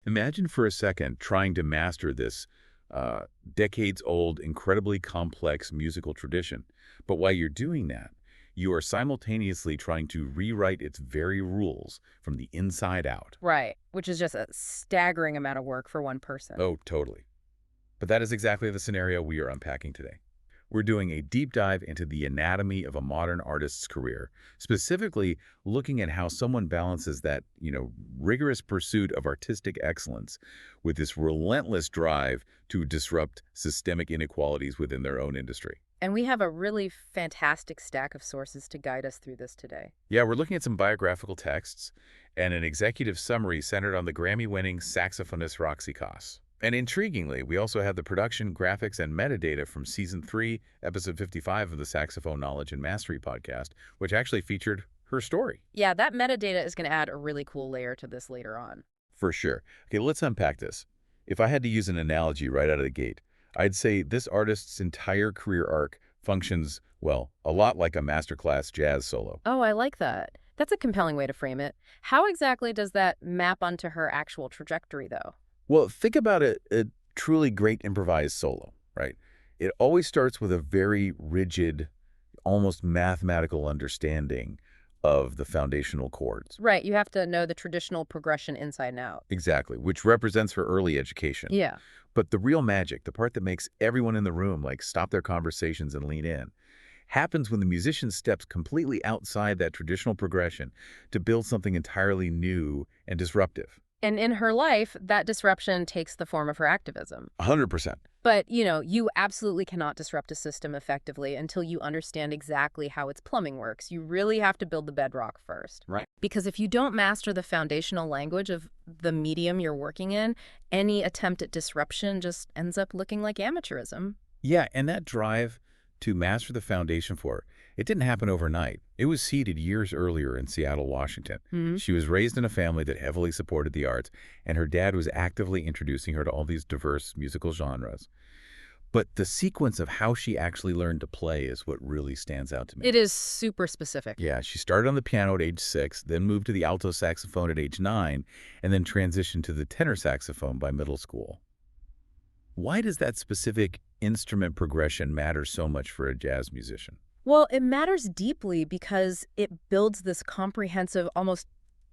Imagine for a second trying to master this decades-old, incredibly complex musical tradition. But while you're doing that, you are simultaneously trying to rewrite its very rules from the inside out. Right, which is just a staggering amount of work for one person. Oh, totally. But that is exactly the scenario we are unpacking today. We're doing a deep dive into the anatomy of a modern artist's career, specifically looking at how someone balances that, rigorous pursuit of artistic excellence with this relentless drive to disrupt systemic inequalities within their own industry. And we have a really fantastic stack of sources to guide us through this today. Yeah, we're looking at some biographical texts and an executive summary centered on the Grammy-winning saxophonist Roxy Coss. And intriguingly, we also have the production, graphics, and metadata from Season 3, Episode 55 of the Saxophone Knowledge and Mastery podcast, which actually featured her story. Yeah, that metadata is going to add a really cool layer to this later on. For sure. Okay, let's unpack this. If I had to use an analogy right out of the gate, I'd say this artist's entire career arc functions, well, a lot like a masterclass jazz solo. Oh, I like that. That's a compelling way to frame it. How exactly does that map onto her actual trajectory, though? Well, think about a truly great improvised solo, right? It always starts with a very rigid, almost mathematical understanding of the foundational chords. Right, you have to know the traditional progression inside and out. Exactly, which represents her early education. Yeah. But the real magic, the part that makes everyone in the room stop their conversations and lean in, happens when the musician steps completely outside that traditional progression to build something entirely new and disruptive. And in her life, that disruption takes the form of her activism. 100%. But, you absolutely cannot disrupt a system effectively until you understand exactly how its plumbing works. You really have to build the bedrock first. Right. Because if you don't master the foundational language of the medium you're working in, any attempt at disruption just ends up looking like amateurism. Yeah, and that drive to master the foundation for her, it didn't happen overnight. It was seeded years earlier in Seattle, Washington. Mm-hmm. She was raised in a family that heavily supported the arts, and her dad was actively introducing her to all these diverse musical genres. But the sequence of how she actually learned to play is what really stands out to me. It is super specific. Yeah, she started on the piano at age 6, then moved to the alto saxophone at age 9, and then transitioned to the tenor saxophone by middle school. Why does that specific instrument progression matter so much for a jazz musician? Well, it matters deeply because it builds this comprehensive, almost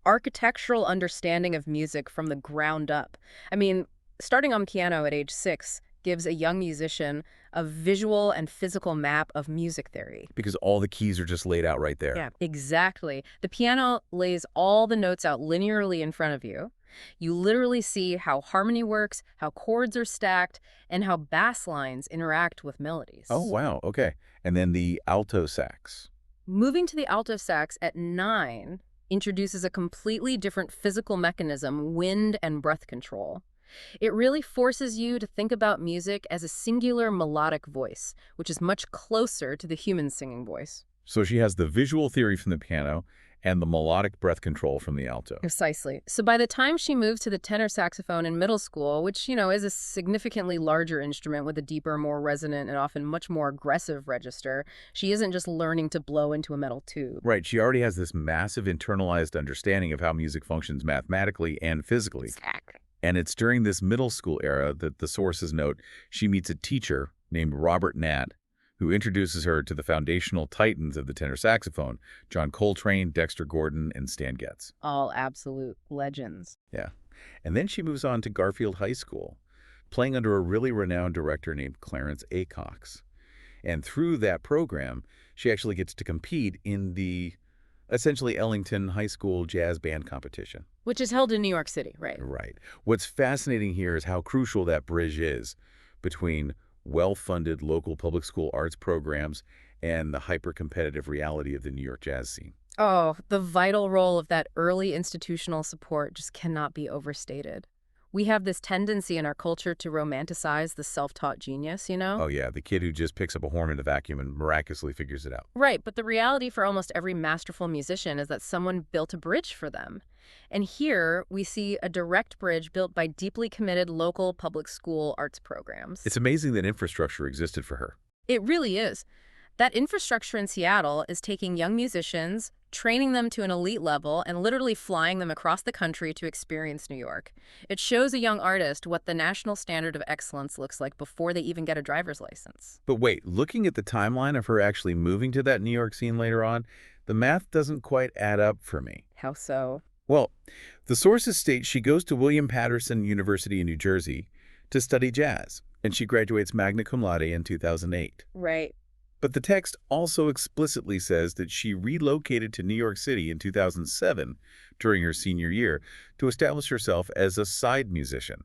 architectural understanding of music from the ground up. I mean, starting on piano at age 6 gives a young musician a visual and physical map of music theory. Because all the keys are just laid out right there. Yeah, exactly. The piano lays all the notes out linearly in front of you. You literally see how harmony works, how chords are stacked, and how bass lines interact with melodies. Oh, wow. Okay. And then the alto sax. Moving to the alto sax at 9 introduces a completely different physical mechanism, wind and breath control. It really forces you to think about music as a singular melodic voice, which is much closer to the human singing voice. So she has the visual theory from the piano and the melodic breath control from the alto. Precisely. So by the time she moves to the tenor saxophone in middle school, which, is a significantly larger instrument with a deeper, more resonant, and often much more aggressive register, she isn't just learning to blow into a metal tube. Right. She already has this massive internalized understanding of how music functions mathematically and physically. Exactly. And it's during this middle school era that the sources note she meets a teacher named Robert Nat, who introduces her to the foundational titans of the tenor saxophone, John Coltrane, Dexter Gordon, and Stan Getz. All absolute legends. Yeah. And then she moves on to Garfield High School, playing under a really renowned director named Clarence A. Cox. And through that program, she actually gets to compete in the essentially Ellington High School Jazz Band Competition. Which is held in New York City, right? Right. What's fascinating here is how crucial that bridge is between well-funded local public school arts programs and the hyper-competitive reality of the New York jazz scene. Oh, the vital role of that early institutional support just cannot be overstated. We have this tendency in our culture to romanticize the self-taught genius, Oh, yeah, the kid who just picks up a horn in a vacuum and miraculously figures it out. Right, but the reality for almost every masterful musician is that someone built a bridge for them. And here we see a direct bridge built by deeply committed local public school arts programs. It's amazing that infrastructure existed for her. It really is. That infrastructure in Seattle is taking young musicians, training them to an elite level and literally flying them across the country to experience New York. It shows a young artist what the national standard of excellence looks like before they even get a driver's license. But wait, looking at the timeline of her actually moving to that New York scene later on, the math doesn't quite add up for me. How so? Well, the sources state she goes to William Paterson University in New Jersey to study jazz, and she graduates magna cum laude in 2008. Right. But the text also explicitly says that she relocated to New York City in 2007 during her senior year to establish herself as a side musician.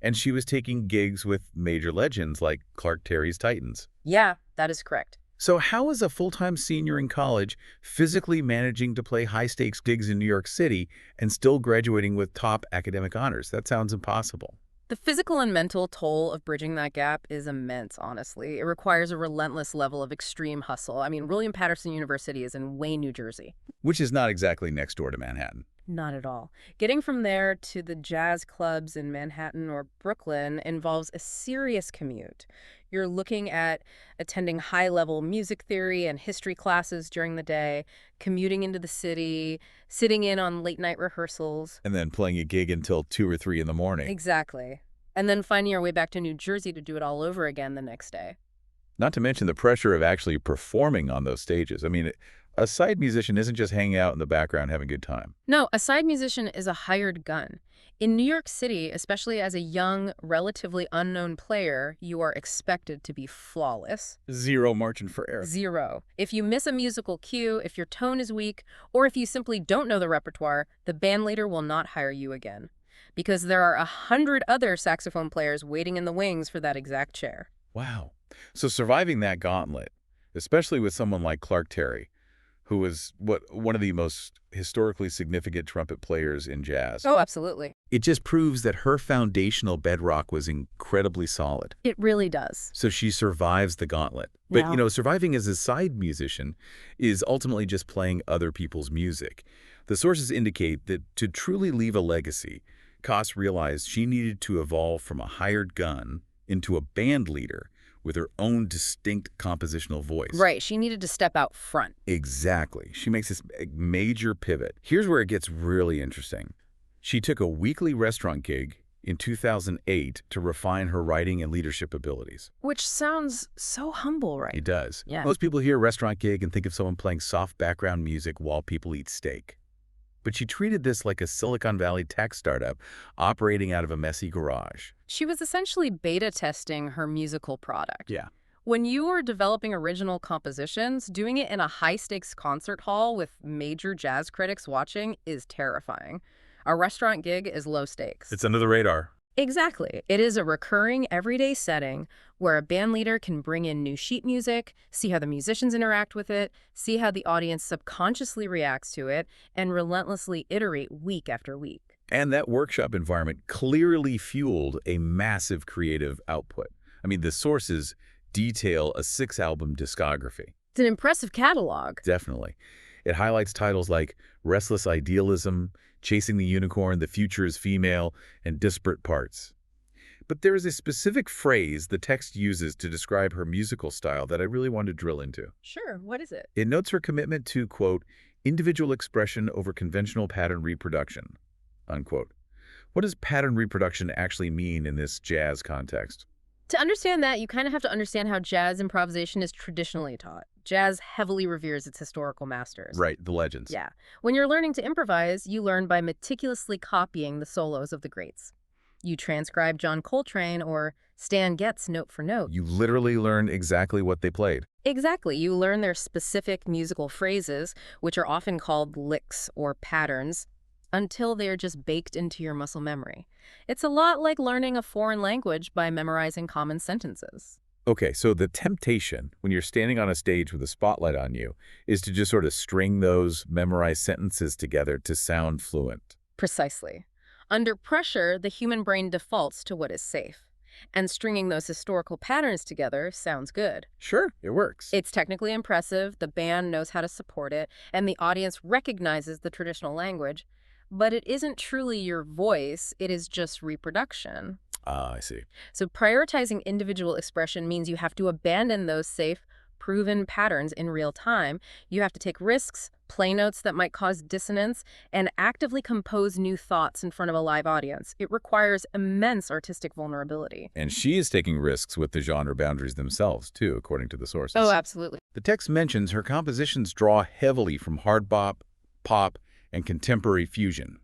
And she was taking gigs with major legends like Clark Terry's Titans. Yeah, that is correct. So how is a full-time senior in college physically managing to play high-stakes gigs in New York City and still graduating with top academic honors? That sounds impossible. The physical and mental toll of bridging that gap is immense, honestly. It requires a relentless level of extreme hustle. I mean, William Paterson University is in Wayne, New Jersey. Which is not exactly next door to Manhattan. Not at all. Getting from there to the jazz clubs in Manhattan or Brooklyn involves a serious commute. You're looking at attending high-level music theory and history classes during the day, commuting into the city, sitting in on late-night rehearsals. And then playing a gig until 2 or 3 in the morning. Exactly. And then finding your way back to New Jersey to do it all over again the next day. Not to mention the pressure of actually performing on those stages. I mean, a side musician isn't just hanging out in the background having a good time. No, a side musician is a hired gun. In New York City, especially as a young, relatively unknown player, you are expected to be flawless. Zero margin for error. Zero. If you miss a musical cue, if your tone is weak, or if you simply don't know the repertoire, the bandleader will not hire you again. Because there are 100 other saxophone players waiting in the wings for that exact chair. Wow. So surviving that gauntlet, especially with someone like Clark Terry, who was one of the most historically significant trumpet players in jazz. Oh, absolutely. It just proves that her foundational bedrock was incredibly solid. It really does. So she survives the gauntlet. But, Yeah. Surviving as a side musician is ultimately just playing other people's music. The sources indicate that to truly leave a legacy, Coss realized she needed to evolve from a hired gun into a band leader with her own distinct compositional voice. Right, she needed to step out front. Exactly. She makes this major pivot. Here's where it gets really interesting. She took a weekly restaurant gig in 2008 to refine her writing and leadership abilities. Which sounds so humble, right? It does. Yeah. Most people hear restaurant gig and think of someone playing soft background music while people eat steak. But she treated this like a Silicon Valley tech startup operating out of a messy garage. She was essentially beta testing her musical product. Yeah. When you are developing original compositions, doing it in a high-stakes concert hall with major jazz critics watching is terrifying. A restaurant gig is low stakes. It's under the radar. Exactly. It is a recurring, everyday setting where a band leader can bring in new sheet music, see how the musicians interact with it, see how the audience subconsciously reacts to it, and relentlessly iterate week after week. And that workshop environment clearly fueled a massive creative output. I mean, the sources detail a 6-album discography. It's an impressive catalog. Definitely. It highlights titles like Restless Idealism, Chasing the Unicorn, The Future is Female, and Disparate Parts. But there is a specific phrase the text uses to describe her musical style that I really want to drill into. Sure, what is it? It notes her commitment to, quote, individual expression over conventional pattern reproduction, unquote. What does pattern reproduction actually mean in this jazz context? To understand that, you kind of have to understand how jazz improvisation is traditionally taught. Jazz heavily reveres its historical masters. Right, the legends. Yeah. When you're learning to improvise, you learn by meticulously copying the solos of the greats. You transcribe John Coltrane or Stan Getz note for note. You literally learn exactly what they played. Exactly. You learn their specific musical phrases, which are often called licks or patterns, until they are just baked into your muscle memory. It's a lot like learning a foreign language by memorizing common sentences. Okay, so the temptation when you're standing on a stage with a spotlight on you is to just sort of string those memorized sentences together to sound fluent. Precisely. Under pressure, the human brain defaults to what is safe. And stringing those historical patterns together sounds good. Sure, it works. It's technically impressive, the band knows how to support it, and the audience recognizes the traditional language. But it isn't truly your voice, it is just reproduction. Ah, I see. So prioritizing individual expression means you have to abandon those safe, proven patterns in real time. You have to take risks, play notes that might cause dissonance, and actively compose new thoughts in front of a live audience. It requires immense artistic vulnerability. And she is taking risks with the genre boundaries themselves, too, according to the sources. Oh, absolutely. The text mentions her compositions draw heavily from hard bop, pop, and contemporary fusion.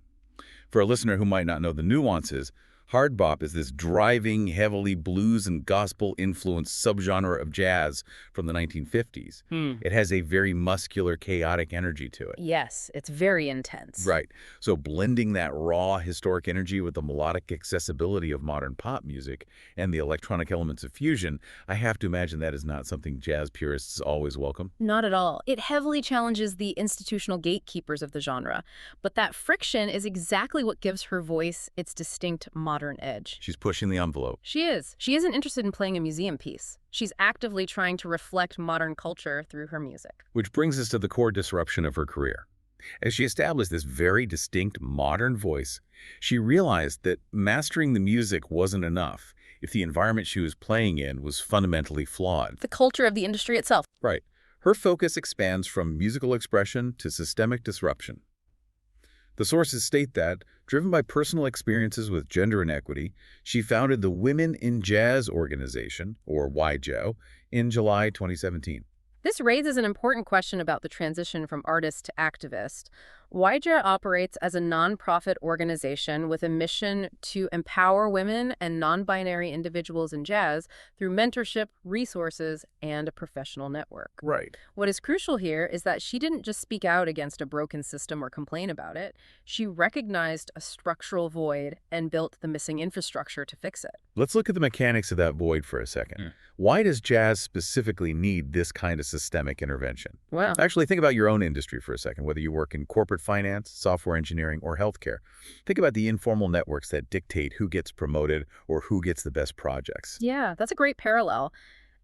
For a listener who might not know the nuances, hard bop is this driving, heavily blues and gospel-influenced subgenre of jazz from the 1950s. It has a very muscular, chaotic energy to it. Yes, it's very intense. Right. So blending that raw, historic energy with the melodic accessibility of modern pop music and the electronic elements of fusion, I have to imagine that is not something jazz purists always welcome. Not at all. It heavily challenges the institutional gatekeepers of the genre. But that friction is exactly what gives her voice its distinct modern edge. She's pushing the envelope. She is. She isn't interested in playing a museum piece. She's actively trying to reflect modern culture through her music. Which brings us to the core disruption of her career. As she established this very distinct modern voice, she realized that mastering the music wasn't enough if the environment she was playing in was fundamentally flawed. The culture of the industry itself. Right. Her focus expands from musical expression to systemic disruption. The sources state that, driven by personal experiences with gender inequity, she founded the Women in Jazz organization, or WIJO, in July 2017. This raises an important question about the transition from artist to activist. WIJO operates as a nonprofit organization with a mission to empower women and non-binary individuals in jazz through mentorship, resources, and a professional network. Right. What is crucial here is that she didn't just speak out against a broken system or complain about it. She recognized a structural void and built the missing infrastructure to fix it. Let's look at the mechanics of that void for a second. Why does jazz specifically need this kind of systemic intervention? Well, Actually, think about your own industry for a second, whether you work in corporate finance, software engineering, or healthcare. Think about the informal networks that dictate who gets promoted or who gets the best projects. yeah, that's a great parallel.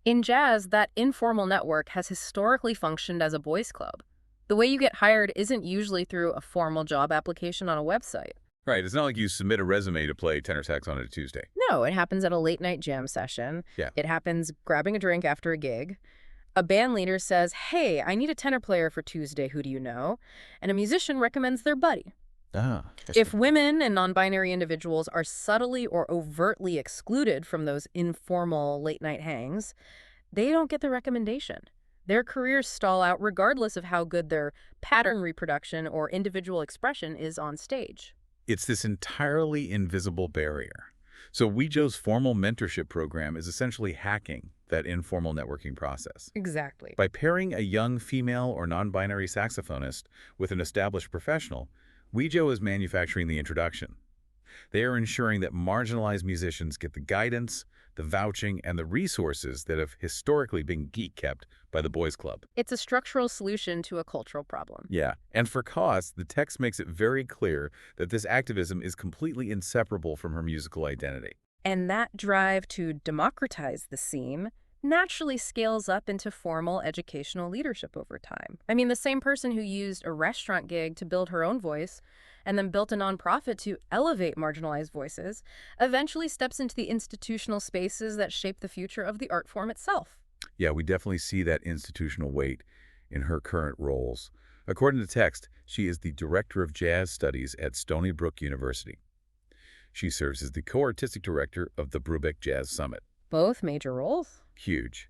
In jazz, that informal network has historically functioned as a boys' club. The way you get hired isn't usually through a formal job application on a website. Right. It's not like you submit a resume to play tenor sax on a Tuesday. No, it happens at a late-night jam session. Yeah. It happens grabbing a drink after a gig. A band leader says, hey, I need a tenor player for Tuesday, who do you know? And a musician recommends their buddy. If women and non-binary individuals are subtly or overtly excluded from those informal late-night hangs, they don't get the recommendation. Their careers stall out regardless of how good their pattern reproduction or individual expression is on stage. It's this entirely invisible barrier. So WIJO's formal mentorship program is essentially hacking that informal networking process. Exactly. By pairing a young female or non-binary saxophonist with an established professional, WIJO is manufacturing the introduction. They are ensuring that marginalized musicians get the guidance, the vouching, and the resources that have historically been geek-kept by the boys' club. It's a structural solution to a cultural problem. Yeah, and for Coss, the text makes it very clear that this activism is completely inseparable from her musical identity. And that drive to democratize the scene naturally scales up into formal educational leadership over time. I mean, the same person who used a restaurant gig to build her own voice and then built a nonprofit to elevate marginalized voices eventually steps into the institutional spaces that shape the future of the art form itself. Yeah, we definitely see that institutional weight in her current roles. According to text, she is the Director of Jazz Studies at Stony Brook University. She serves as the co-artistic director of the Brubeck Jazz Summit. Both major roles. Huge.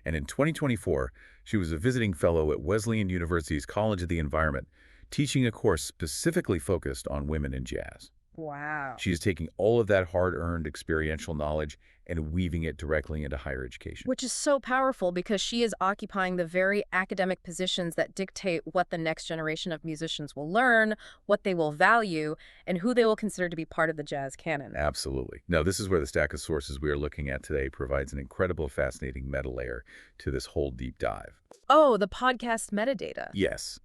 And in 2024, she was a visiting fellow at Wesleyan University's College of the Environment, teaching a course specifically focused on women in jazz. Wow. She's taking all of that hard-earned experiential knowledge and weaving it directly into higher education. Which is so powerful because she is occupying the very academic positions that dictate what the next generation of musicians will learn, what they will value, and who they will consider to be part of the jazz canon. Absolutely. Now, this is where the stack of sources we are looking at today provides an incredible, fascinating meta layer to this whole deep dive. Oh, the podcast metadata. Yes.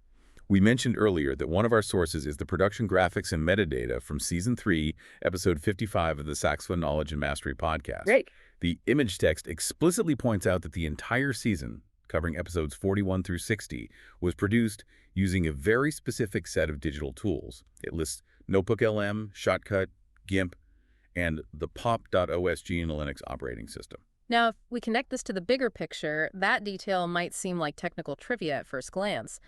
We mentioned earlier that one of our sources is the production graphics and metadata from Season 3, Episode 55 of the Saxophone Knowledge and Mastery podcast. Great. The image text explicitly points out that the entire season, covering episodes 41 through 60, was produced using a very specific set of digital tools. It lists Notebook LM, Shotcut, GIMP, and the pop.osg and Linux operating system. Now, if we connect this to the bigger picture, that detail might seem like technical trivia at first glance.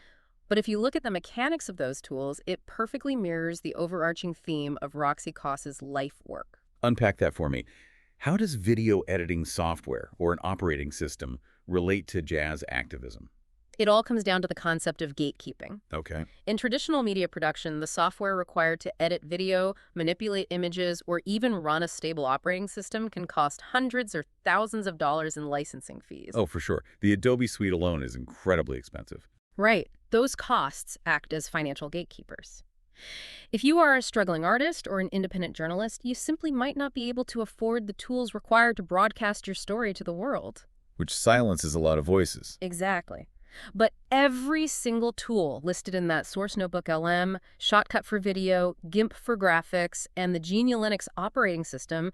But if you look at the mechanics of those tools, it perfectly mirrors the overarching theme of Roxy Coss's life work. Unpack that for me. How does video editing software or an operating system relate to jazz activism? It all comes down to the concept of gatekeeping. Okay. In traditional media production, the software required to edit video, manipulate images, or even run a stable operating system can cost hundreds or thousands of dollars in licensing fees. Oh, for sure. The Adobe suite alone is incredibly expensive. Right. Those costs act as financial gatekeepers. If you are a struggling artist or an independent journalist, you simply might not be able to afford the tools required to broadcast your story to the world. Which silences a lot of voices. Exactly. But every single tool listed in that Source Notebook LM, Shotcut for video, GIMP for graphics, and the Genia Linux operating system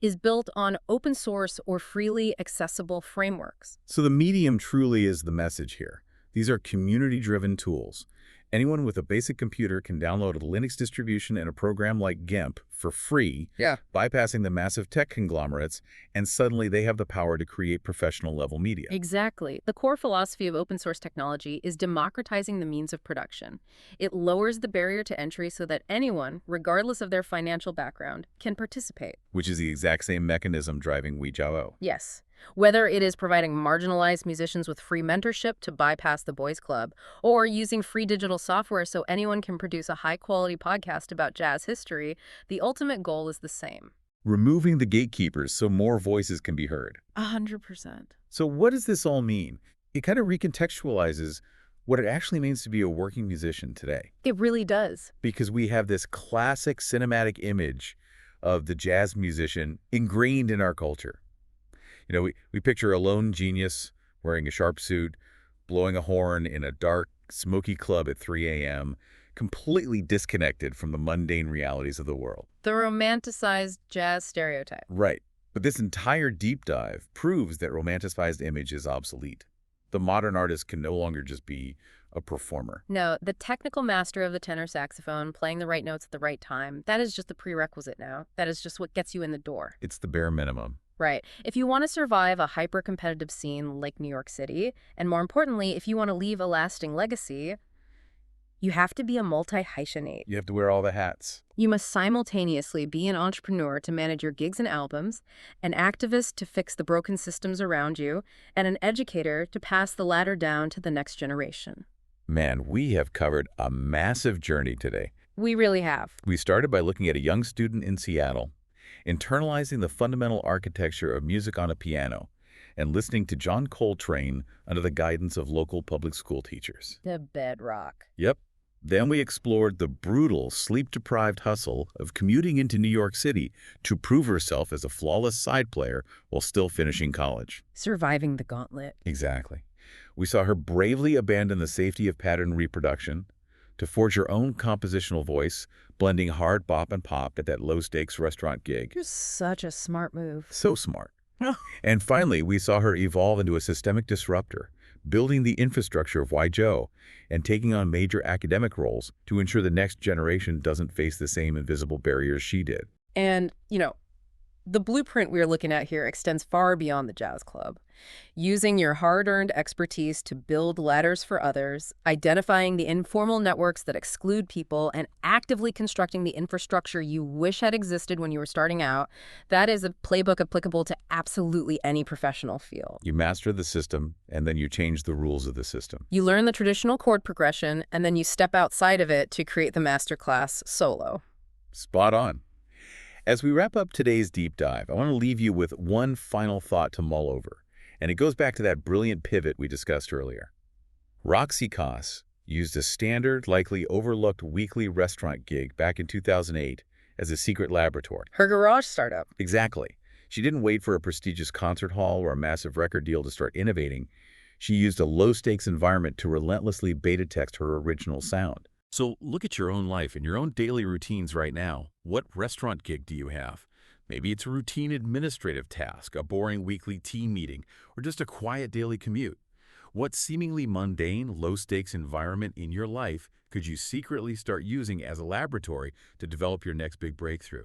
is built on open source or freely accessible frameworks. So the medium truly is the message here. These are community-driven tools. Anyone with a basic computer can download a Linux distribution and a program like GIMP for free, bypassing the massive tech conglomerates, and suddenly they have the power to create professional-level media. Exactly. The core philosophy of open source technology is democratizing the means of production. It lowers the barrier to entry so that anyone, regardless of their financial background, can participate. Which is the exact same mechanism driving WIJO. Yes. Whether it is providing marginalized musicians with free mentorship to bypass the boys club, or using free digital software so anyone can produce a high-quality podcast about jazz history, the ultimate goal is the same. Removing the gatekeepers so more voices can be heard. 100%. So what does this all mean? It kind of recontextualizes what it actually means to be a working musician today. It really does. Because we have this classic cinematic image of the jazz musician ingrained in our culture. You know, we picture a lone genius wearing a sharp suit, blowing a horn in a dark, smoky club at 3 a.m., completely disconnected from the mundane realities of the world. The romanticized jazz stereotype. Right. But this entire deep dive proves that romanticized image is obsolete. The modern artist can no longer just be a performer. No, the technical master of the tenor saxophone, playing the right notes at the right time, that is just the prerequisite now. That is just what gets you in the door. It's the bare minimum. Right. If you want to survive a hyper-competitive scene like New York City, and more importantly, if you want to leave a lasting legacy, you have to be a multi-hyphenate. You have to wear all the hats. You must simultaneously be an entrepreneur to manage your gigs and albums, an activist to fix the broken systems around you, and an educator to pass the ladder down to the next generation. Man, we have covered a massive journey today. We really have. We started by looking at a young student in Seattle, internalizing the fundamental architecture of music on a piano, and listening to John Coltrane under the guidance of local public school teachers. The bedrock. Yep. Then we explored the brutal, sleep-deprived hustle of commuting into New York City to prove herself as a flawless side player while still finishing college. Surviving the gauntlet. Exactly. We saw her bravely abandon the safety of pattern reproduction to forge her own compositional voice, blending hard bop and pop at that low-stakes restaurant gig. You're such a smart move. So smart. And finally, we saw her evolve into a systemic disruptor, building the infrastructure of WIJO and taking on major academic roles to ensure the next generation doesn't face the same invisible barriers she did. And, the blueprint we're looking at here extends far beyond the jazz club. Using your hard-earned expertise to build ladders for others, identifying the informal networks that exclude people, and actively constructing the infrastructure you wish had existed when you were starting out, that is a playbook applicable to absolutely any professional field. You master the system, and then you change the rules of the system. You learn the traditional chord progression, and then you step outside of it to create the masterclass solo. Spot on. As we wrap up today's deep dive, I want to leave you with one final thought to mull over, and it goes back to that brilliant pivot we discussed earlier. Roxy Coss used a standard, likely overlooked weekly restaurant gig back in 2008 as a secret laboratory. Her garage startup. Exactly. She didn't wait for a prestigious concert hall or a massive record deal to start innovating. She used a low-stakes environment to relentlessly beta test her original sound. So look at your own life and your own daily routines right now. What restaurant gig do you have? Maybe it's a routine administrative task, a boring weekly team meeting, or just a quiet daily commute. What seemingly mundane, low-stakes environment in your life could you secretly start using as a laboratory to develop your next big breakthrough?